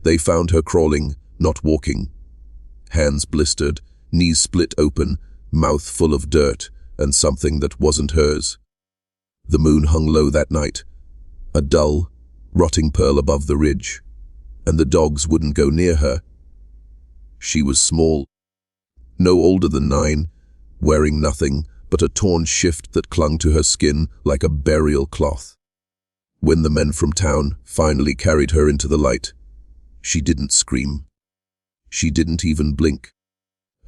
They found her crawling, not walking. Hands blistered, knees split open, mouth full of dirt and something that wasn't hers. The moon hung low that night, a dull, rotting pearl above the ridge, and the dogs wouldn't go near her. She was small, no older than 9, wearing nothing but a torn shift that clung to her skin like a burial cloth. When the men from town finally carried her into the light, she didn't scream. She didn't even blink.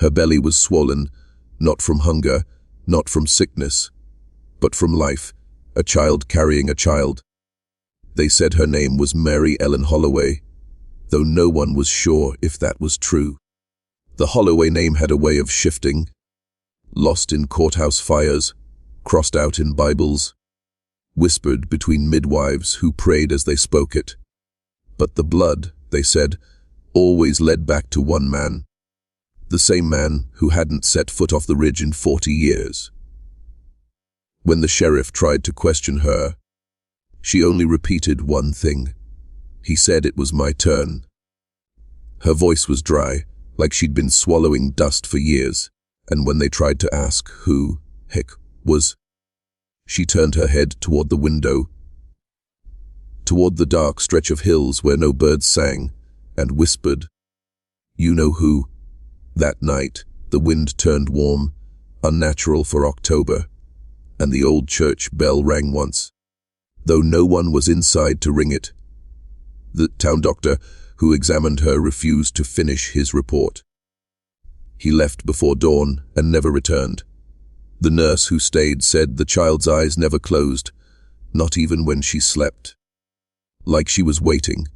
Her belly was swollen, not from hunger, not from sickness, but from life, a child carrying a child. They said her name was Mary Ellen Holloway, though no one was sure if that was true. The Holloway name had a way of shifting, lost in courthouse fires, crossed out in Bibles, whispered between midwives who prayed as they spoke it. But the blood, they said, always led back to one man, the same man who hadn't set foot off the ridge in 40 years. When the sheriff tried to question her, she only repeated one thing. He said it was my turn. Her voice was dry, like she'd been swallowing dust for years, and when they tried to ask who, heck, was, she turned her head toward the window, toward the dark stretch of hills where no birds sang, and whispered, "You know who." That night, the wind turned warm, unnatural for October, and the old church bell rang once, though no one was inside to ring it. The town doctor who examined her refused to finish his report. He left before dawn and never returned. The nurse who stayed said the child's eyes never closed, not even when she slept. Like she was waiting.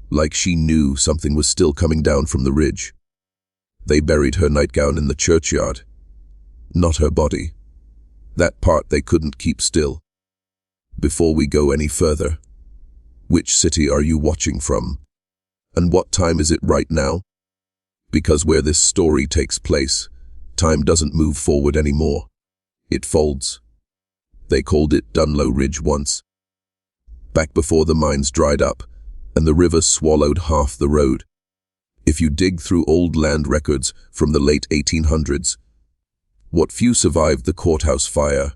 Like she knew something was still coming down from the ridge. They buried her nightgown in the churchyard. Not her body. That part they couldn't keep still. Before we go any further, which city are you watching from? And what time is it right now? Because where this story takes place, time doesn't move forward anymore. It folds. They called it Dunlow Ridge once. Back before the mines dried up, and the river swallowed half the road. If you dig through old land records from the late 1800s, what few survived the courthouse fire,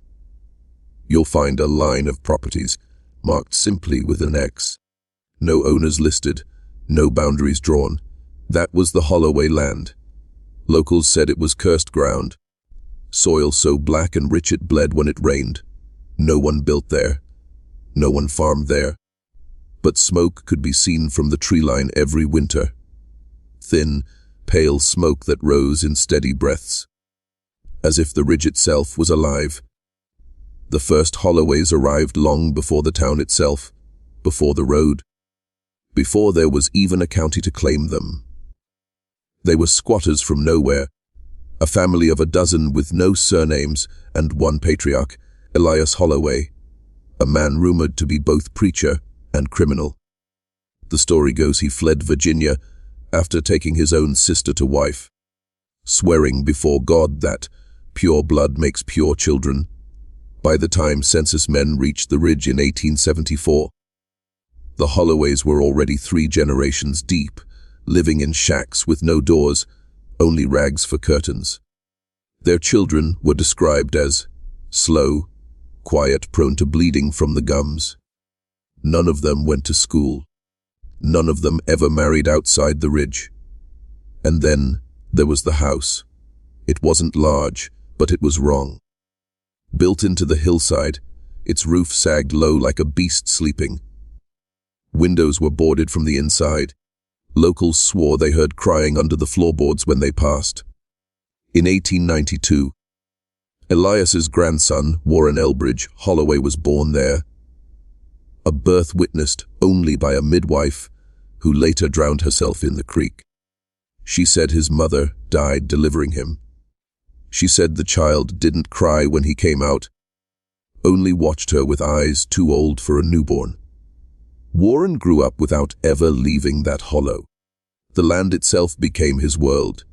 you'll find a line of properties marked simply with an X. No owners listed, no boundaries drawn. That was the Holloway land. Locals said it was cursed ground. Soil so black and rich it bled when it rained. No one built there. No one farmed there. But smoke could be seen from the tree line every winter. Thin, pale smoke that rose in steady breaths, as if the ridge itself was alive. The first Holloways arrived long before the town itself, before the road, before there was even a county to claim them. They were squatters from nowhere, a family of a dozen with no surnames and one patriarch, Elias Holloway, a man rumored to be both preacher and criminal. The story goes he fled Virginia after taking his own sister to wife, swearing before God that pure blood makes pure children. By the time census men reached the ridge in 1874, the Holloways were already 3 generations deep, living in shacks with no doors, only rags for curtains. Their children were described as slow, quiet, prone to bleeding from the gums. None of them went to school. None of them ever married outside the ridge. And then there was the house. It wasn't large, but it was wrong. Built into the hillside, its roof sagged low like a beast sleeping. Windows were boarded from the inside. Locals swore they heard crying under the floorboards when they passed. In 1892, Elias's grandson, Warren Elbridge Holloway, was born there. A birth witnessed only by a midwife who later drowned herself in the creek. She said his mother died delivering him. She said the child didn't cry when he came out, only watched her with eyes too old for a newborn. Warren grew up without ever leaving that hollow. The land itself became his world.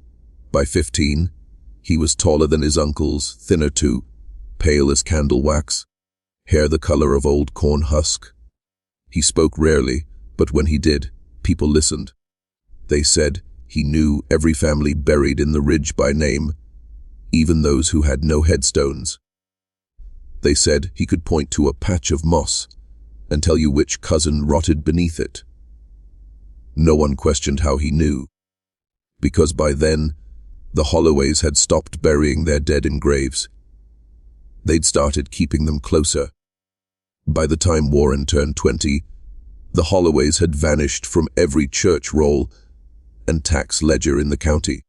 By 15, he was taller than his uncles, thinner too, pale as candle wax, hair the color of old corn husk. He spoke rarely, but when he did, people listened. They said he knew every family buried in the ridge by name, even those who had no headstones. They said he could point to a patch of moss and tell you which cousin rotted beneath it. No one questioned how he knew, because by then, the Holloways had stopped burying their dead in graves. They'd started keeping them closer. By the time Warren turned 20, the Holloways had vanished from every church roll and tax ledger in the county.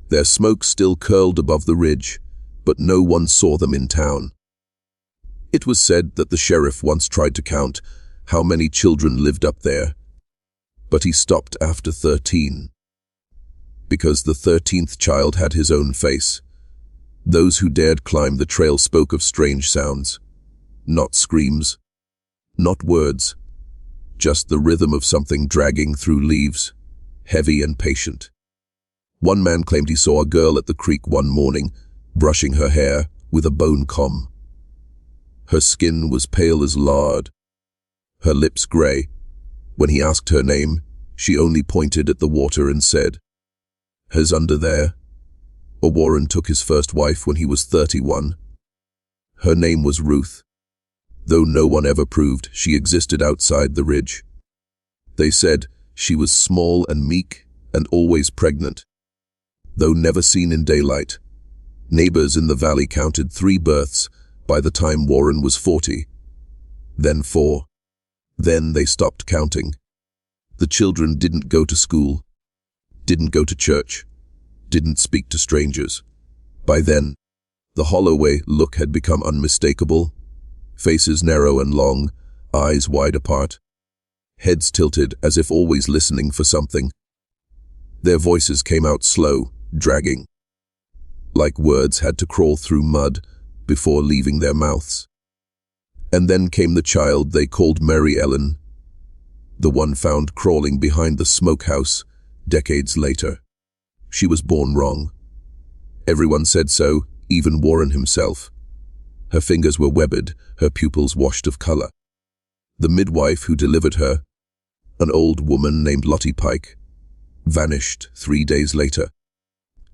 Their smoke still curled above the ridge, but no one saw them in town. It was said that the sheriff once tried to count how many children lived up there, but he stopped after 13. Because the 13th child had his own face. Those who dared climb the trail spoke of strange sounds. Not screams, not words, just the rhythm of something dragging through leaves, heavy and patient. One man claimed he saw a girl at the creek one morning, brushing her hair with a bone comb. Her skin was pale as lard, her lips gray. When he asked her name, she only pointed at the water and said, "Has under there." Warren took his first wife when he was 31. Her name was Ruth, though no one ever proved she existed outside the ridge. They said she was small and meek and always pregnant. Though never seen in daylight, neighbors in the valley counted 3 births by the time Warren was 40, then 4. Then they stopped counting. The children didn't go to school, didn't go to church, didn't speak to strangers. By then, the Holloway look had become unmistakable. Faces narrow and long, eyes wide apart, heads tilted as if always listening for something. Their voices came out slow, dragging, like words had to crawl through mud before leaving their mouths. And then came the child they called Mary Ellen, the one found crawling behind the smokehouse decades later. She was born wrong. Everyone said so, even Warren himself. Her fingers were webbed, her pupils washed of color. The midwife who delivered her, an old woman named Lottie Pike, vanished 3 days later.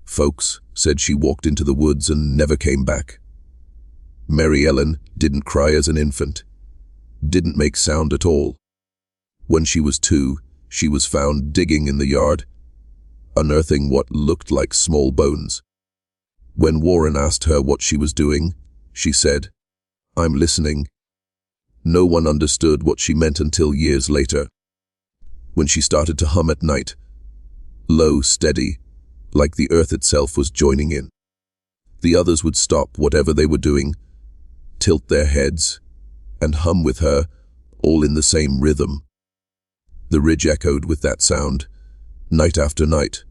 Folks said she walked into the woods and never came back. Mary Ellen didn't cry as an infant, didn't make sound at all. When she was 2, she was found digging in the yard, unearthing what looked like small bones. When Warren asked her what she was doing, she said, "I'm listening." No one understood what she meant until years later, when she started to hum at night, low, steady, like the earth itself was joining in. The others would stop whatever they were doing, tilt their heads, and hum with her, all in the same rhythm. The ridge echoed with that sound, night after night,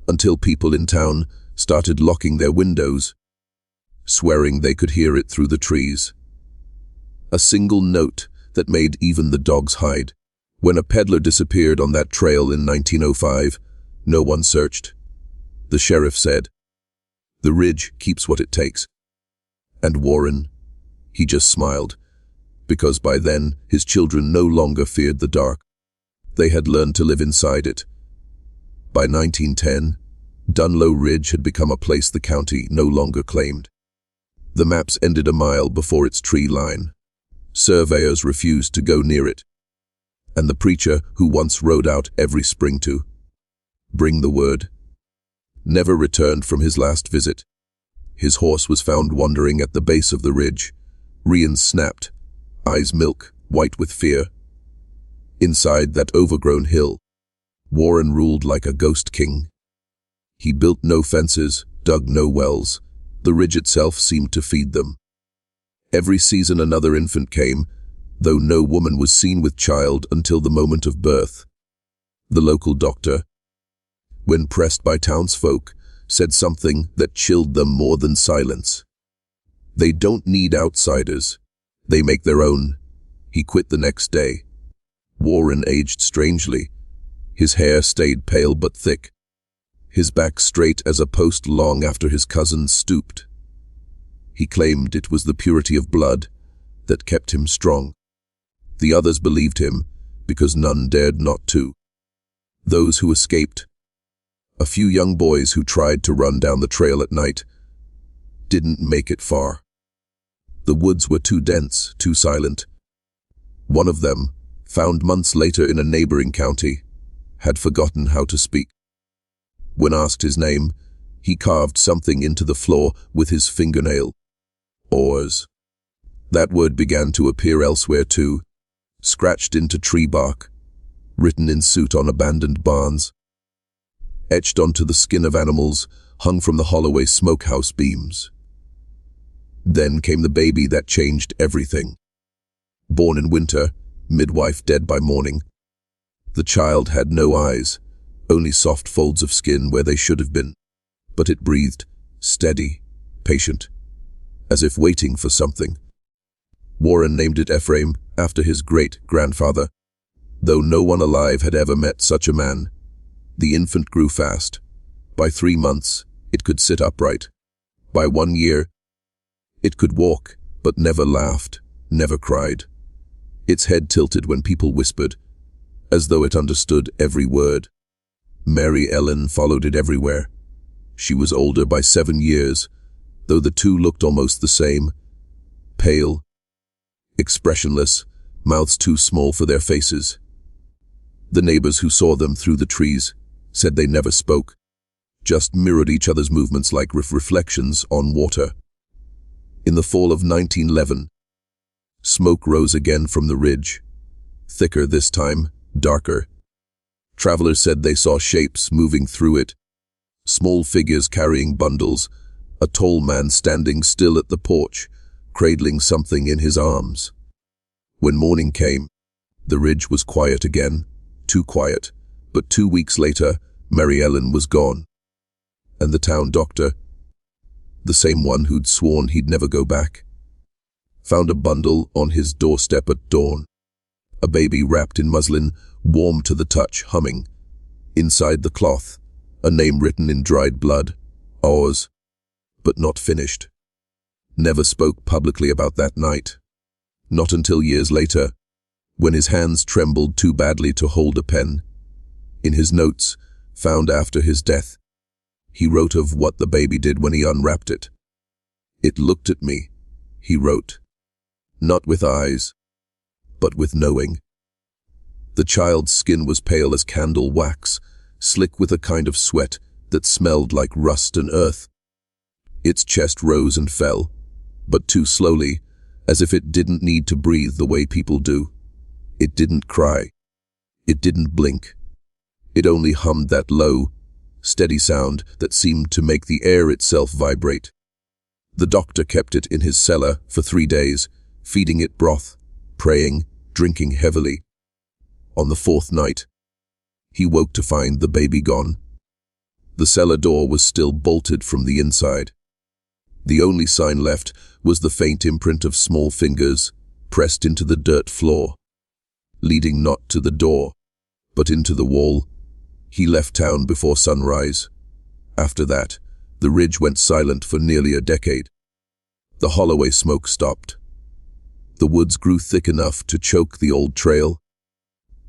until people in town started locking their windows, swearing they could hear it through the trees. A single note that made even the dogs hide. When a peddler disappeared on that trail in 1905, no one searched. The sheriff said, "The ridge keeps what it takes." And Warren, he just smiled, because by then his children no longer feared the dark. They had learned to live inside it. By 1910, Dunlow Ridge had become a place the county no longer claimed. The maps ended a mile before its tree line. Surveyors refused to go near it. And the preacher who once rode out every spring to bring the word never returned from his last visit. His horse was found wandering at the base of the ridge, reins snapped, eyes milk, white with fear. Inside that overgrown hill, Warren ruled like a ghost king. He built no fences, dug no wells. The ridge itself seemed to feed them. Every season another infant came, though no woman was seen with child until the moment of birth. The local doctor, when pressed by townsfolk, said something that chilled them more than silence. "They don't need outsiders. They make their own." He quit the next day. Warren aged strangely. His hair stayed pale but thick, his back straight as a post long after his cousin stooped. He claimed it was the purity of blood that kept him strong. The others believed him because none dared not to. Those who escaped, a few young boys who tried to run down the trail at night, didn't make it far. The woods were too dense, too silent. One of them, found months later in a neighboring county, had forgotten how to speak. When asked his name, he carved something into the floor with his fingernail. Oars. That word began to appear elsewhere too, scratched into tree bark, written in soot on abandoned barns, etched onto the skin of animals hung from the Holloway smokehouse beams. Then came the baby that changed everything. Born in winter, midwife dead by morning. The child had no eyes, only soft folds of skin where they should have been. But it breathed, steady, patient, as if waiting for something. Warren named it Ephraim after his great-grandfather. Though no one alive had ever met such a man, the infant grew fast. By 3 months, it could sit upright. By 1 year, it could walk, but never laughed, never cried. Its head tilted when people whispered, as though it understood every word. Mary Ellen followed it everywhere. She was older by 7 years, though the two looked almost the same. Pale, expressionless, mouths too small for their faces. The neighbors who saw them through the trees said they never spoke, just mirrored each other's movements like reflections on water. In the fall of 1911, smoke rose again from the ridge, thicker this time, darker. Travelers said they saw shapes moving through it, small figures carrying bundles, a tall man standing still at the porch, cradling something in his arms. When morning came, the ridge was quiet again, too quiet, but 2 weeks later, Mary Ellen was gone. And the town doctor, the same one who'd sworn he'd never go back, found a bundle on his doorstep at dawn. A baby wrapped in muslin, warm to the touch, humming. Inside the cloth, a name written in dried blood, ours, but not finished. Never spoke publicly about that night. Not until years later, when his hands trembled too badly to hold a pen. In his notes, found after his death, he wrote of what the baby did when he unwrapped it. It looked at me, he wrote, not with eyes, but with knowing. The child's skin was pale as candle wax, slick with a kind of sweat that smelled like rust and earth. Its chest rose and fell, but too slowly, as if it didn't need to breathe the way people do. It didn't cry. It didn't blink. It only hummed that low, steady sound that seemed to make the air itself vibrate. The doctor kept it in his cellar for 3 days, feeding it broth, praying, drinking heavily. On the 4th night, he woke to find the baby gone. The cellar door was still bolted from the inside. The only sign left was the faint imprint of small fingers pressed into the dirt floor, leading not to the door, but into the wall. He left town before sunrise. After that, the ridge went silent for nearly a decade. The Holloway smoke stopped. The woods grew thick enough to choke the old trail.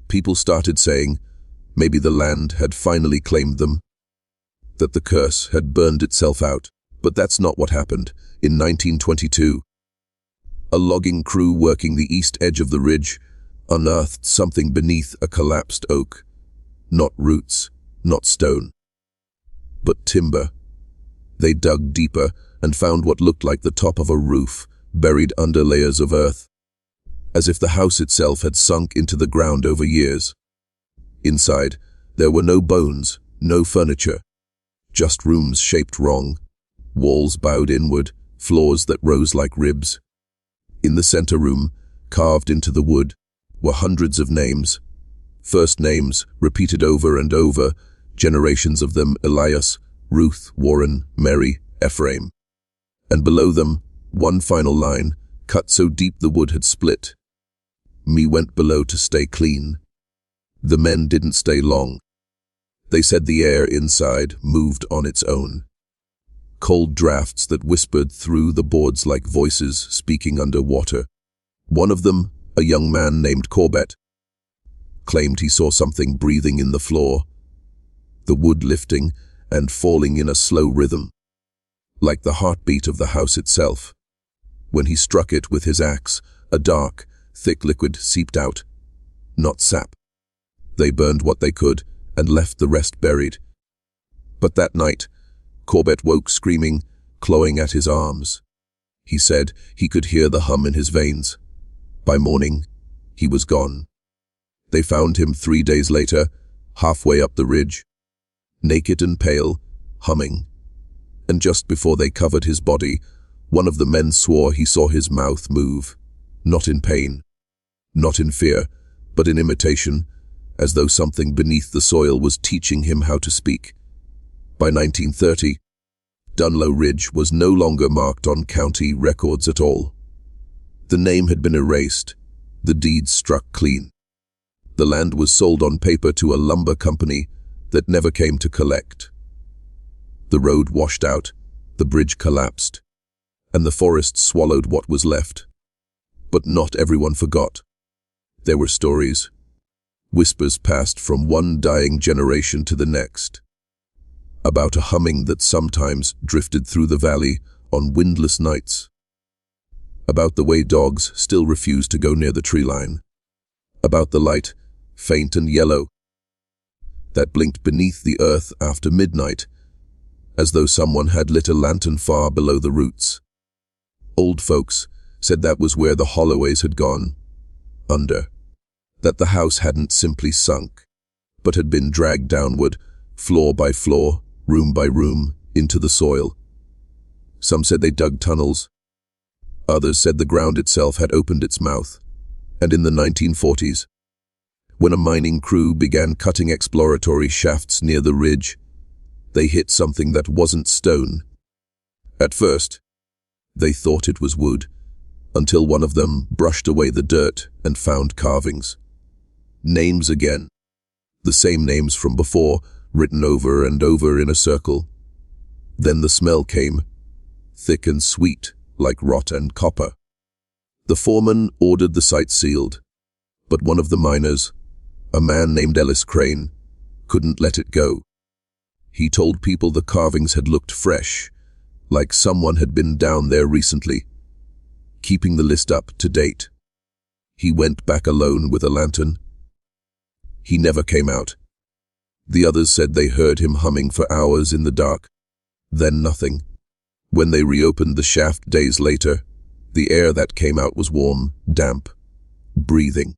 People started saying maybe the land had finally claimed them, that the curse had burned itself out. But that's not what happened. In 1922, a logging crew working the east edge of the ridge unearthed something beneath a collapsed oak. Not roots, not stone, but timber. They dug deeper and found what looked like the top of a roof, buried under layers of earth, as if the house itself had sunk into the ground over years. Inside, there were no bones, no furniture, just rooms shaped wrong, walls bowed inward, floors that rose like ribs. In the center room, carved into the wood, were hundreds of names. First names, repeated over and over, generations of them: Elias, Ruth, Warren, Mary, Ephraim. And below them, one final line, cut so deep the wood had split. Me went below to stay clean. The men didn't stay long. They said the air inside moved on its own. Cold drafts that whispered through the boards like voices speaking under water. One of them, a young man named Corbett, claimed he saw something breathing in the floor, the wood lifting and falling in a slow rhythm, like the heartbeat of the house itself. When he struck it with his axe, a dark, thick liquid seeped out, not sap. They burned what they could and left the rest buried. But that night, Corbett woke screaming, clawing at his arms. He said he could hear the hum in his veins. By morning, he was gone. They found him 3 days later, halfway up the ridge, naked and pale, humming. And just before they covered his body, one of the men swore he saw his mouth move, not in pain, not in fear, but in imitation, as though something beneath the soil was teaching him how to speak. By 1930, Dunlow Ridge was no longer marked on county records at all. The name had been erased, the deeds struck clean. The land was sold on paper to a lumber company that never came to collect. The road washed out, the bridge collapsed, and the forest swallowed what was left. But not everyone forgot. There were stories. Whispers passed from one dying generation to the next, about a humming that sometimes drifted through the valley on windless nights, about the way dogs still refused to go near the tree line, about the light, faint and yellow, that blinked beneath the earth after midnight, as though someone had lit a lantern far below the roots. Old folks said that was where the Holloways had gone, under, that the house hadn't simply sunk, but had been dragged downward, floor by floor, room by room, into the soil. Some said they dug tunnels. Others said the ground itself had opened its mouth. And in the 1940s, when a mining crew began cutting exploratory shafts near the ridge, they hit something that wasn't stone. At first, they thought it was wood, until one of them brushed away the dirt and found carvings. Names again. The same names from before, written over and over in a circle. Then the smell came, thick and sweet, like rot and copper. The foreman ordered the site sealed, but one of the miners, a man named Ellis Crane, couldn't let it go. He told people the carvings had looked fresh, like someone had been down there recently, keeping the list up to date. He went back alone with a lantern. He never came out. The others said they heard him humming for hours in the dark, then nothing. When they reopened the shaft days later, the air that came out was warm, damp, breathing.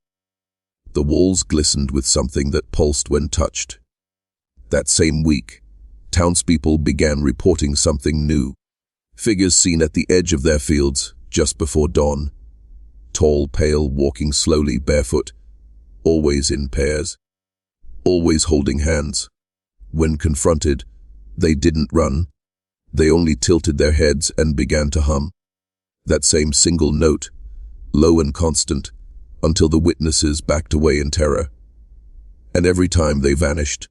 The walls glistened with something that pulsed when touched. That same week, townspeople began reporting something new. Figures seen at the edge of their fields just before dawn. Tall, pale, walking slowly barefoot, always in pairs, always holding hands. When confronted, they didn't run. They only tilted their heads and began to hum. That same single note, low and constant, until the witnesses backed away in terror. And every time they vanished,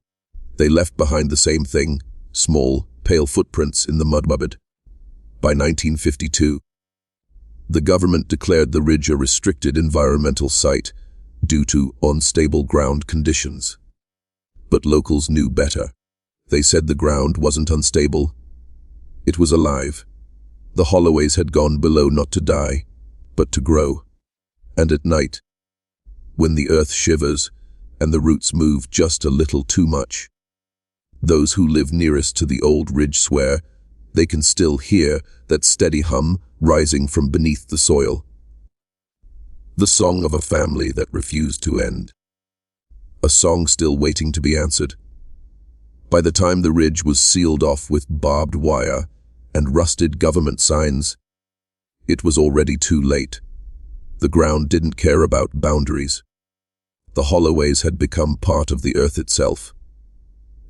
they left behind the same thing, small, pale footprints in the mudbud. By 1952, the government declared the ridge a restricted environmental site due to unstable ground conditions. But locals knew better. They said the ground wasn't unstable. It was alive. The Holloways had gone below not to die, but to grow. And at night, when the earth shivers and the roots move just a little too much, those who live nearest to the old ridge swear they can still hear that steady hum rising from beneath the soil. The song of a family that refused to end. A song still waiting to be answered. By the time the ridge was sealed off with barbed wire and rusted government signs, it was already too late. The ground didn't care about boundaries. The Holloways had become part of the earth itself.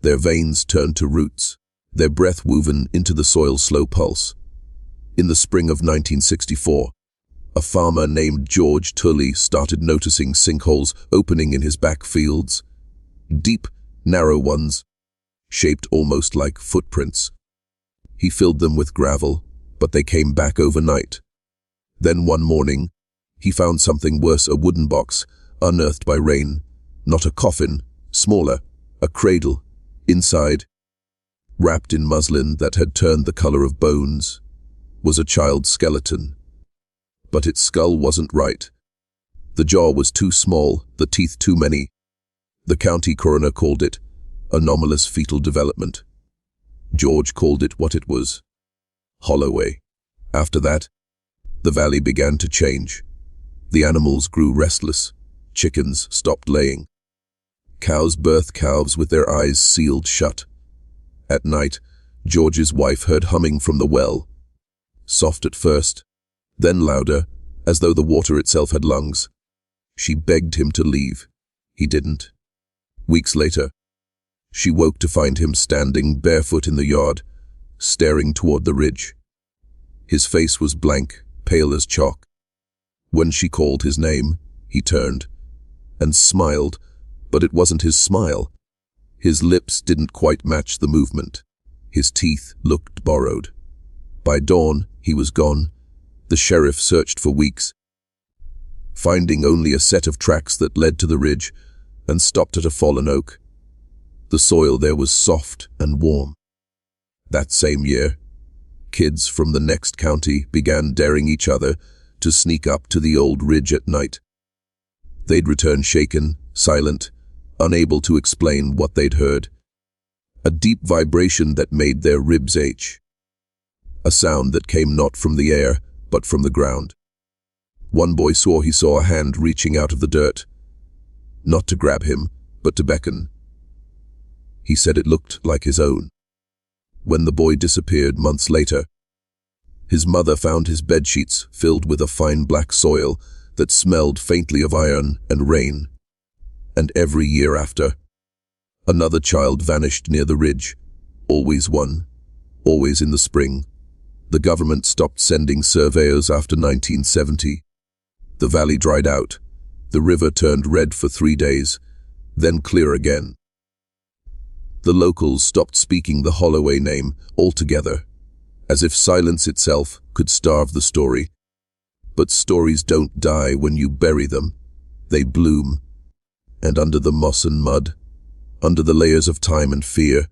Their veins turned to roots, their breath woven into the soil's slow pulse. In the spring of 1964, a farmer named George Tully started noticing sinkholes opening in his back fields, deep, narrow ones, shaped almost like footprints. He filled them with gravel, but they came back overnight. Then one morning, he found something worse, a wooden box, unearthed by rain, Not a coffin, smaller, a cradle. Inside, wrapped in muslin that had turned the color of bones, was a child's skeleton. But its skull wasn't right. The jaw was too small, the teeth too many. The county coroner called it anomalous fetal development. George called it what it was: Holloway. After that, the valley began to change. The animals grew restless. Chickens stopped laying. Cows birthed calves with their eyes sealed shut. At night, George's wife heard humming from the well. Soft at first, then louder, as though the water itself had lungs. She begged him to leave. He didn't. Weeks later, she woke to find him standing barefoot in the yard, staring toward the ridge. His face was blank, pale as chalk. When she called his name, he turned and smiled, but it wasn't his smile. His lips didn't quite match the movement. His teeth looked borrowed. By dawn, he was gone. The sheriff searched for weeks, finding only a set of tracks that led to the ridge and stopped at a fallen oak. The soil there was soft and warm. That same year, kids from the next county began daring each other to sneak up to the old ridge at night. They'd return shaken, silent, unable to explain what they'd heard. A deep vibration that made their ribs ache. A sound that came not from the air, but from the ground. One boy swore he saw a hand reaching out of the dirt. Not to grab him, but to beckon. He said it looked like his own. When the boy disappeared months later, his mother found his bedsheets filled with a fine black soil that smelled faintly of iron and rain. And every year after, another child vanished near the ridge, always one, always in the spring. The government stopped sending surveyors after 1970. The valley dried out. The river turned red for 3 days, then clear again. The locals stopped speaking the Holloway name altogether, as if silence itself could starve the story. But stories don't die when you bury them. They bloom. And under the moss and mud, under the layers of time and fear,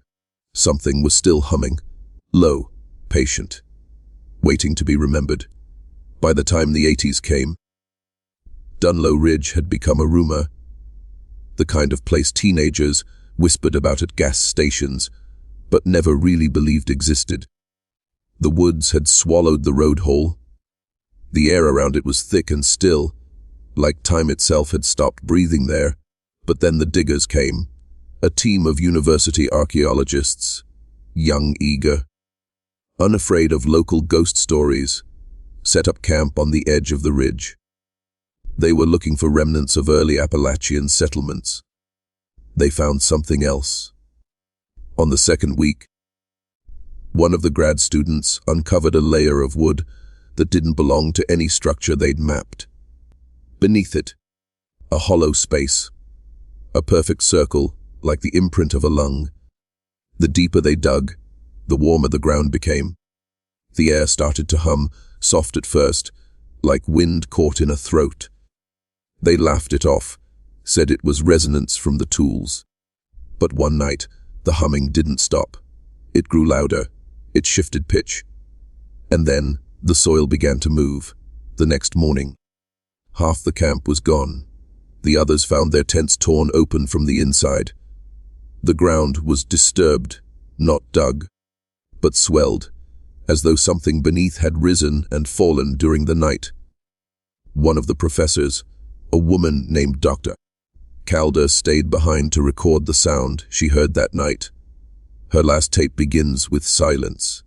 something was still humming, low, patient, waiting to be remembered. By the time the 80s came, Dunlow Ridge had become a rumor, the kind of place teenagers whispered about at gas stations, but never really believed existed. The woods had swallowed the road hole. The air around it was thick and still, like time itself had stopped breathing there. But then the diggers came, a team of university archaeologists, young, eager, unafraid of local ghost stories, set up camp on the edge of the ridge. They were looking for remnants of early Appalachian settlements. They found something else. On the second week, one of the grad students uncovered a layer of wood that didn't belong to any structure they'd mapped. Beneath it, a hollow space, a perfect circle like the imprint of a lung. The deeper they dug, the warmer the ground became. The air started to hum, soft at first, like wind caught in a throat. They laughed it off, said it was resonance from the tools. But one night, the humming didn't stop. It grew louder. It shifted pitch. And then, the soil began to move. The next morning, half the camp was gone. The others found their tents torn open from the inside. The ground was disturbed, not dug, but swelled, as though something beneath had risen and fallen during the night. One of the professors, a woman named Dr. Calder, stayed behind to record the sound she heard that night. Her last tape begins with silence,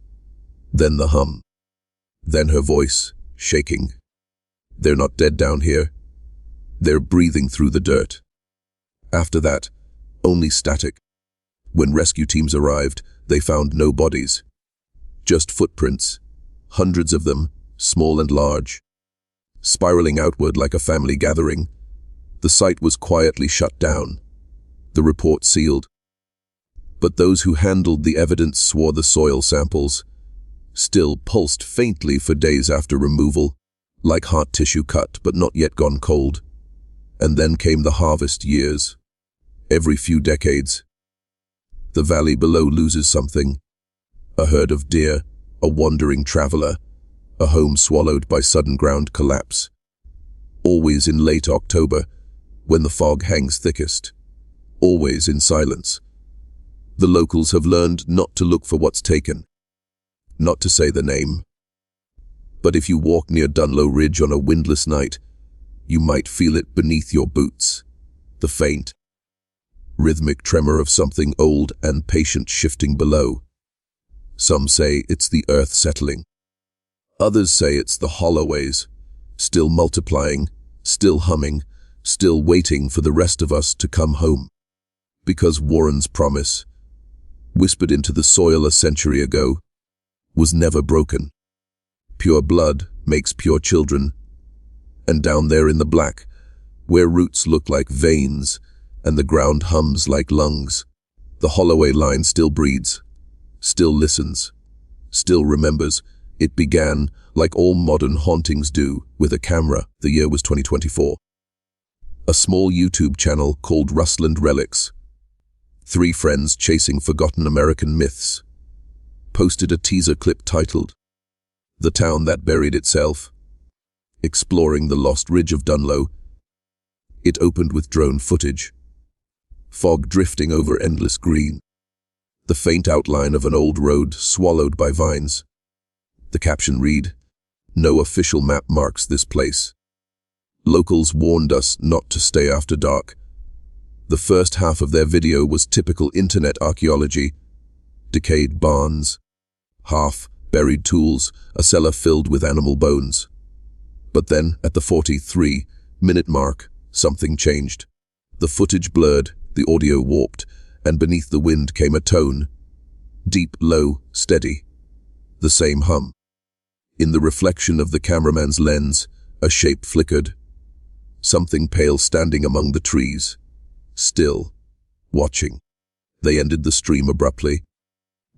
then the hum, then her voice, shaking. "They're not dead down here. They're breathing through the dirt." After that, only static. When rescue teams arrived, they found no bodies. Just footprints, hundreds of them, small and large, spiraling outward like a family gathering. The site was quietly shut down, the report sealed. But those who handled the evidence swore the soil samples still pulsed faintly for days after removal, like heart tissue cut but not yet gone cold. And then came the harvest years. Every few decades, the valley below loses something. A herd of deer, a wandering traveler, a home swallowed by sudden ground collapse. Always in late October, when the fog hangs thickest. Always in silence. The locals have learned not to look for what's taken, not to say the name. But if you walk near Dunlow Ridge on a windless night, you might feel it beneath your boots. The faint, rhythmic tremor of something old and patient shifting below. Some say it's the earth settling. Others say it's the holloways, still multiplying, still humming, still waiting for the rest of us to come home. Because Warren's promise, whispered into the soil a century ago, was never broken. Pure blood makes pure children. And down there in the black, where roots look like veins and the ground hums like lungs, the Holloway line still breeds, still listens, still remembers. It began, like all modern hauntings do, with a camera. The year was 2024. A small YouTube channel called Rustland Relics. 3 friends chasing forgotten American myths. Posted a teaser clip titled, "The Town That Buried Itself," exploring the lost ridge of Dunlow. It opened with drone footage. Fog drifting over endless green. The faint outline of an old road swallowed by vines. The caption read, "No official map marks this place. Locals warned us not to stay after dark." The first half of their video was typical internet archaeology. Decayed barns, half-buried tools, a cellar filled with animal bones. But then, at the 43-minute mark, something changed. The footage blurred, the audio warped, and beneath the wind came a tone. Deep, low, steady. The same hum. In the reflection of the cameraman's lens, a shape flickered. Something pale standing among the trees. Still. Watching. They ended the stream abruptly.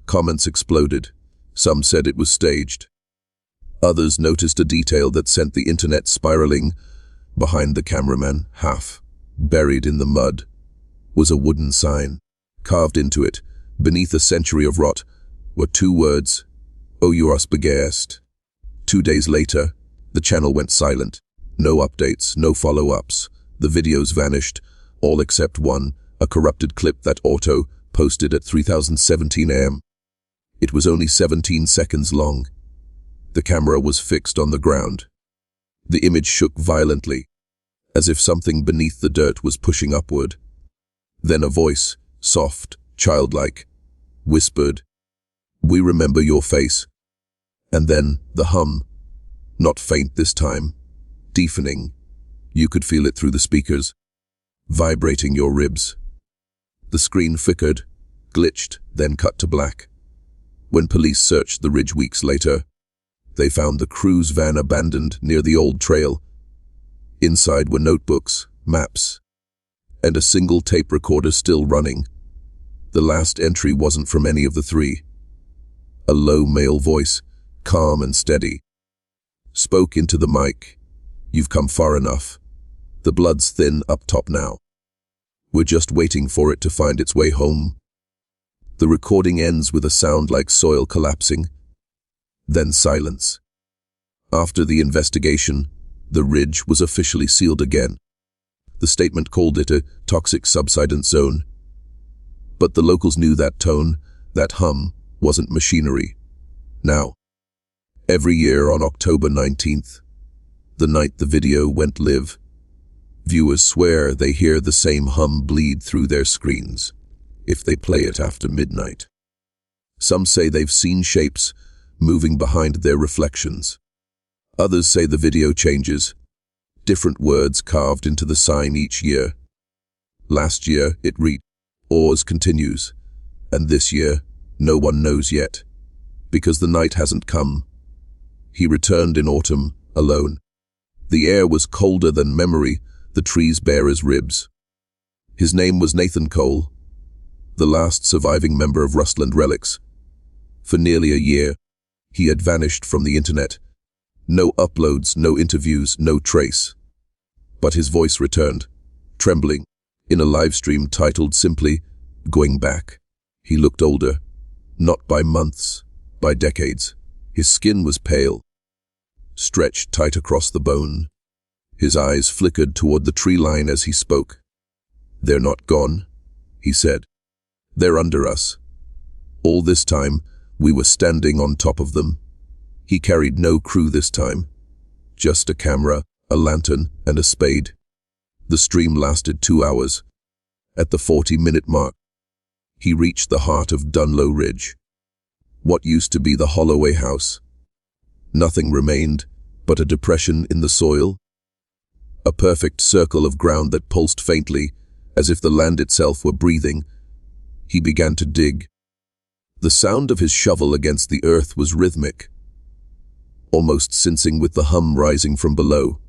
Comments exploded. Some said it was staged. Others noticed a detail that sent the internet spiraling. Behind the cameraman, half buried in the mud, was a wooden sign. Carved into it, beneath a century of rot, were 2 words, "O Euros Begast." 2 days later, the channel went silent. No updates, no follow-ups. The videos vanished, all except one, a corrupted clip that Auto posted at 3017 AM. It was only 17 seconds long. The camera was fixed on the ground. The image shook violently, as if something beneath the dirt was pushing upward. Then a voice, soft, childlike, whispered, "We remember your face." And then the hum, not faint this time, deafening. You could feel it through the speakers, vibrating your ribs. The screen flickered, glitched, then cut to black. When police searched the ridge weeks later, they found the cruise van abandoned near the old trail. Inside were notebooks, maps, and a single tape recorder still running. The last entry wasn't from any of the 3. A low male voice, calm and steady, spoke into the mic. "You've come far enough. The blood's thin up top now. We're just waiting for it to find its way home." The recording ends with a sound like soil collapsing. Then silence. After the investigation, the ridge was officially sealed again. The statement called it a toxic subsidence zone. But the locals knew that tone, that hum, wasn't machinery. Now, every year on October 19th, the night the video went live, viewers swear they hear the same hum bleed through their screens if they play it after midnight. Some say they've seen shapes moving behind their reflections. Others say the video changes, different words carved into the sign each year. Last year it read, "Oars continues," and this year no one knows yet, because the night hasn't come. He returned in autumn, alone. The air was colder than memory, the trees bare as ribs. His name was Nathan Cole, the last surviving member of Rustland Relics. For nearly a year, he had vanished from the internet. No uploads, no interviews, no trace. But his voice returned, trembling, in a livestream titled simply, "Going Back." He looked older, not by months, by decades. His skin was pale, stretched tight across the bone. His eyes flickered toward the tree line as he spoke. "They're not gone," he said. "They're under us. All this time, we were standing on top of them." He carried no crew this time, just a camera, a lantern, and a spade. The stream lasted 2 hours. At the 40-minute mark, he reached the heart of Dunlow Ridge. What used to be the Holloway house. Nothing remained but a depression in the soil, a perfect circle of ground that pulsed faintly, as if the land itself were breathing. He began to dig. The sound of his shovel against the earth was rhythmic, almost syncing with the hum rising from below.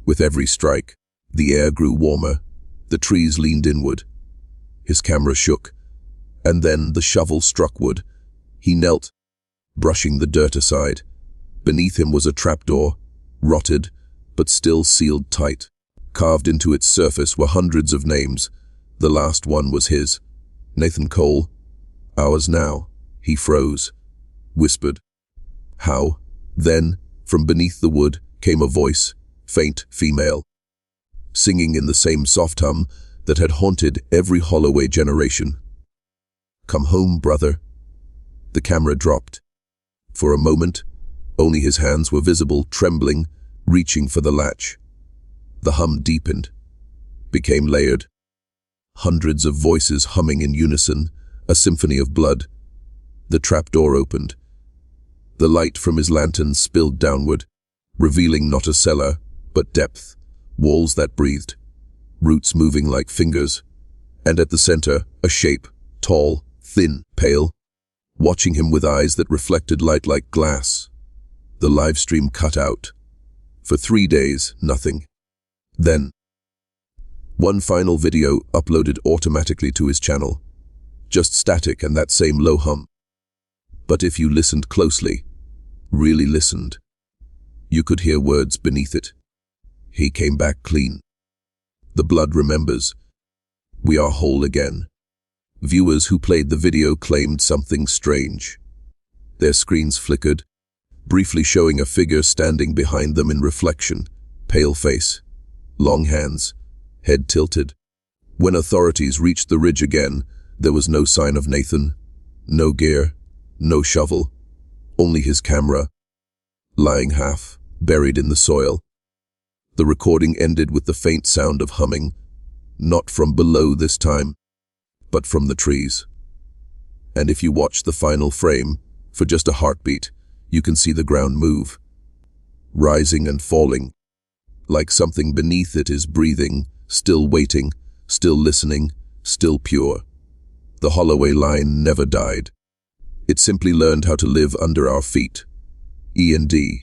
With every strike, the air grew warmer, the trees leaned inward. His camera shook, and then the shovel struck wood. He knelt, brushing the dirt aside. Beneath him was a trapdoor, rotted, but still sealed tight. Carved into its surface were hundreds of names. The last one was his, Nathan Cole. "Ours now." He froze, whispered. "How?" Then, from beneath the wood, came a voice, faint, female, singing in the same soft hum that had haunted every Holloway generation. "Come home, brother." The camera dropped. For a moment, only his hands were visible, trembling, reaching for the latch. The hum deepened, became layered. Hundreds of voices humming in unison, a symphony of blood. The trapdoor opened. The light from his lantern spilled downward, revealing not a cellar, but depth, walls that breathed, roots moving like fingers, and at the center, a shape, tall, thin, pale, watching him with eyes that reflected light like glass. The live stream cut out. For 3 days, nothing. Then, one final video uploaded automatically to his channel. Just static and that same low hum. But if you listened closely, really listened, you could hear words beneath it. He came back clean. The blood remembers. We are whole again. Viewers who played the video claimed something strange. Their screens flickered, briefly showing a figure standing behind them in reflection, pale face, long hands, head tilted. When authorities reached the ridge again, there was no sign of Nathan, no gear, no shovel, only his camera, lying half, buried in the soil. The recording ended with the faint sound of humming, not from below this time, but from the trees. And if you watch the final frame, for just a heartbeat, you can see the ground move, rising and falling, like something beneath it is breathing, still waiting, still listening, still pure. The Holloway line never died. It simply learned how to live under our feet. E&D.